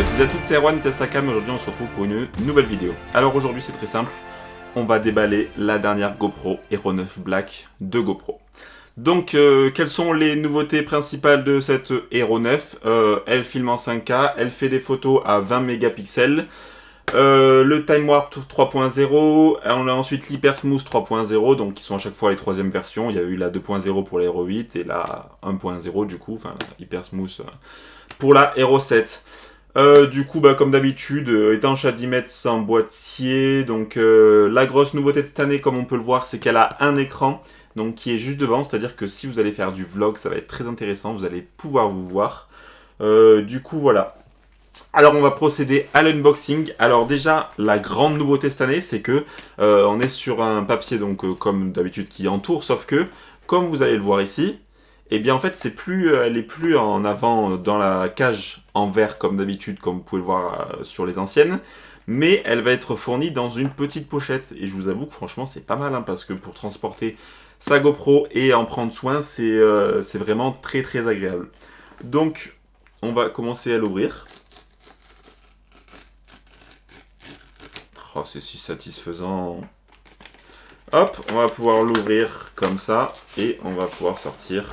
Salut à tous et à toutes, c'est Erwan Testacam. Aujourd'hui on se retrouve pour une nouvelle vidéo. Alors aujourd'hui c'est très simple, on va déballer la dernière GoPro Hero 9 Black de GoPro. Donc quelles sont les nouveautés principales de cette Hero 9? Elle filme en 5K, elle fait des photos à 20 mégapixels. Le Time Warp 3.0, on a ensuite l'Hyper Smooth 3.0, donc qui sont à chaque fois les troisième versions. Il y a eu la 2.0 pour la Hero 8 et la 1.0 du coup, enfin Hyper Smooth pour la Hero 7. Du coup, comme d'habitude, étanche à 10 mètres sans boîtier. Donc la grosse nouveauté de cette année, comme on peut le voir, c'est qu'elle a un écran donc qui est juste devant. C'est-à-dire que si vous allez faire du vlog, ça va être très intéressant. Vous allez pouvoir vous voir. Du coup, voilà. Alors on va procéder à l'unboxing. Alors déjà, la grande nouveauté cette année, c'est que on est sur un papier donc comme d'habitude qui entoure, sauf que, comme vous allez le voir ici, et bien en fait elle est plus en avant dans la cage en verre comme d'habitude, comme vous pouvez le voir sur les anciennes, mais elle va être fournie dans une petite pochette. Et je vous avoue que franchement c'est pas mal, parce que pour transporter sa GoPro et en prendre soin, c'est vraiment très très agréable. Donc on va commencer à l'ouvrir. Oh, c'est si satisfaisant. Hop, on va pouvoir l'ouvrir comme ça et on va pouvoir sortir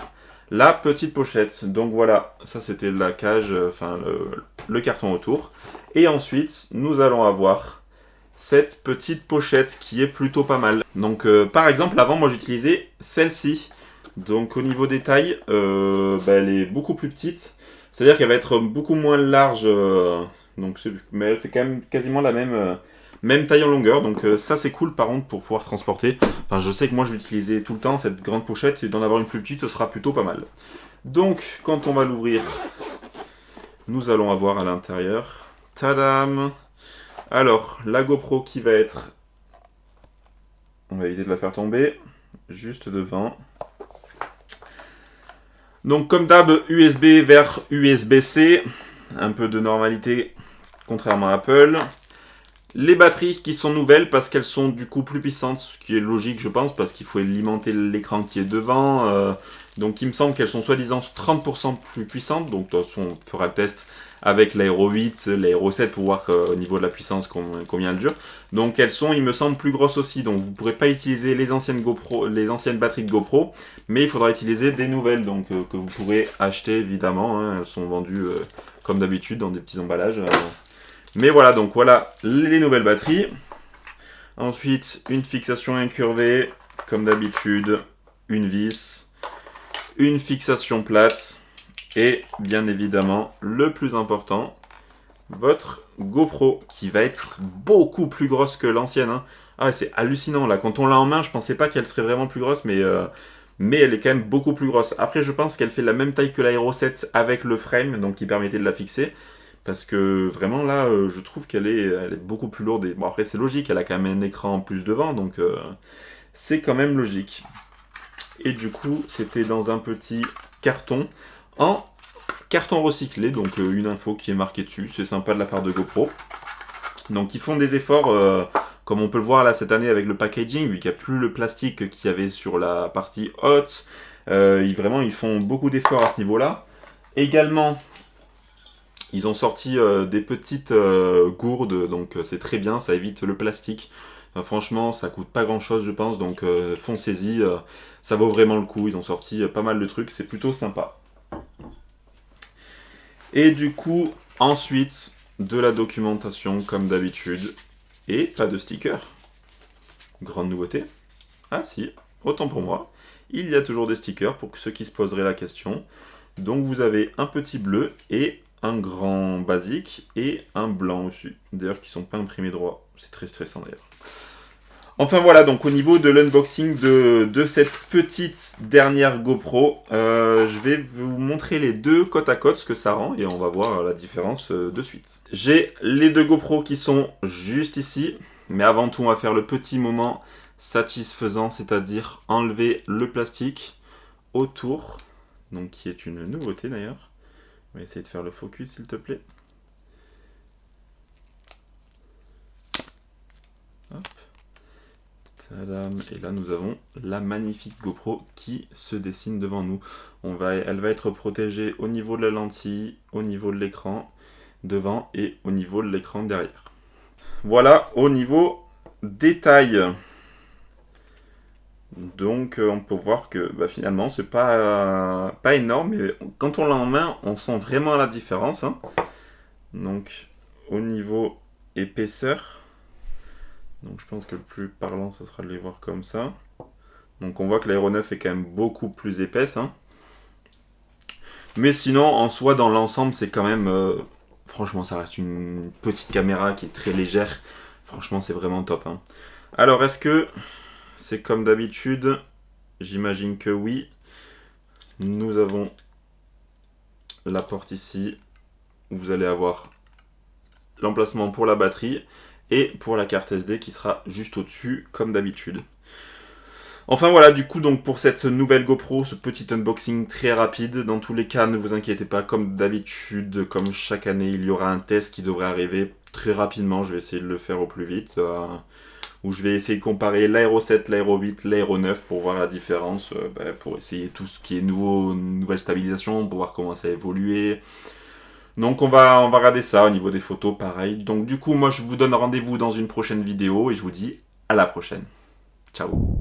la petite pochette. Donc voilà, ça c'était la cage, enfin le carton autour. Et ensuite, nous allons avoir cette petite pochette qui est plutôt pas mal. Donc par exemple, avant moi j'utilisais celle-ci. Donc au niveau des tailles, elle est beaucoup plus petite. C'est-à-dire qu'elle va être beaucoup moins large. Mais elle fait quand même quasiment la même taille en longueur, donc ça c'est cool par contre pour pouvoir transporter. Enfin je sais que moi je l'utilisais tout le temps, cette grande pochette, et d'en avoir une plus petite ce sera plutôt pas mal. Donc quand on va l'ouvrir, nous allons avoir à l'intérieur, tadam. Alors la GoPro qui va être, on va éviter de la faire tomber, juste devant. Donc comme d'hab, USB vers USB-C, un peu de normalité contrairement à Apple. Les batteries qui sont nouvelles parce qu'elles sont du coup plus puissantes, ce qui est logique je pense, parce qu'il faut alimenter l'écran qui est devant. Donc il me semble qu'elles sont soi-disant 30% plus puissantes. Donc de toute façon on fera le test avec la Hero 8, la Hero 7 pour voir au niveau de la puissance combien elle dure. Donc elles sont, il me semble, plus grosses aussi. Donc vous ne pourrez pas utiliser les anciennes batteries de GoPro, mais il faudra utiliser des nouvelles, donc que vous pourrez acheter évidemment. Elles sont vendues comme d'habitude dans des petits emballages. Mais voilà, donc voilà les nouvelles batteries. Ensuite, une fixation incurvée, comme d'habitude, une vis, une fixation plate, et bien évidemment, le plus important, votre GoPro, qui va être beaucoup plus grosse que l'ancienne. Ah, c'est hallucinant, là, quand on l'a en main, je pensais pas qu'elle serait vraiment plus grosse, mais elle est quand même beaucoup plus grosse. Après, je pense qu'elle fait la même taille que la Hero 7 avec le frame, donc qui permettait de la fixer. Parce que vraiment là, je trouve elle est beaucoup plus lourde. Et bon, après c'est logique, elle a quand même un écran en plus devant, donc c'est quand même logique. Et du coup, c'était dans un petit carton, en carton recyclé, donc une info qui est marquée dessus. C'est sympa de la part de GoPro. Donc ils font des efforts, comme on peut le voir là cette année avec le packaging, vu qu'il n'y a plus le plastique qu'il y avait sur la partie haute. Vraiment, ils font beaucoup d'efforts à ce niveau-là. Également, ils ont sorti des petites gourdes, donc c'est très bien, ça évite le plastique. Franchement, ça coûte pas grand chose, je pense, donc foncez-y, ça vaut vraiment le coup. Ils ont sorti pas mal de trucs, c'est plutôt sympa. Et du coup, ensuite, de la documentation comme d'habitude, et pas de sticker. Grande nouveauté. Ah si, autant pour moi, il y a toujours des stickers pour ceux qui se poseraient la question. Donc vous avez un petit bleu et un grand basique et un blanc aussi. D'ailleurs qui ne sont pas imprimés droit. C'est très stressant d'ailleurs. Enfin voilà, donc au niveau de l'unboxing de cette petite dernière GoPro, je vais vous montrer les deux côte à côte, ce que ça rend, et on va voir la différence de suite. J'ai les deux GoPro qui sont juste ici, mais avant tout on va faire le petit moment satisfaisant, c'est-à-dire enlever le plastique autour, donc qui est une nouveauté d'ailleurs. On va essayer de faire le focus s'il te plaît. Hop. Tadam. Et là nous avons la magnifique GoPro qui se dessine devant nous. Elle va être protégée au niveau de la lentille, au niveau de l'écran. devant et au niveau de l'écran derrière. Voilà au niveau détail. Donc on peut voir que finalement c'est pas énorme, mais quand on l'a en main, on sent vraiment la différence. Hein. Donc au niveau épaisseur, donc je pense que le plus parlant ce sera de les voir comme ça. Donc on voit que l'aéronef est quand même beaucoup plus épaisse. Hein. Mais sinon en soi dans l'ensemble c'est quand même... franchement ça reste une petite caméra qui est très légère. Franchement c'est vraiment top. Hein. Alors est-ce que c'est comme d'habitude? J'imagine que oui. Nous avons la porte ici où vous allez avoir l'emplacement pour la batterie et pour la carte SD qui sera juste au-dessus comme d'habitude. Enfin voilà, du coup donc pour cette nouvelle GoPro, ce petit unboxing très rapide. Dans tous les cas, ne vous inquiétez pas, comme d'habitude, comme chaque année, il y aura un test qui devrait arriver très rapidement. Je vais essayer de le faire au plus vite. Où je vais essayer de comparer l'Aero 7, l'Aero 8, l'Aero 9 pour voir la différence, pour essayer tout ce qui est nouveau, nouvelle stabilisation, pour voir comment ça a évolué. Donc on va regarder ça au niveau des photos, pareil. Donc du coup, moi je vous donne rendez-vous dans une prochaine vidéo et je vous dis à la prochaine. Ciao.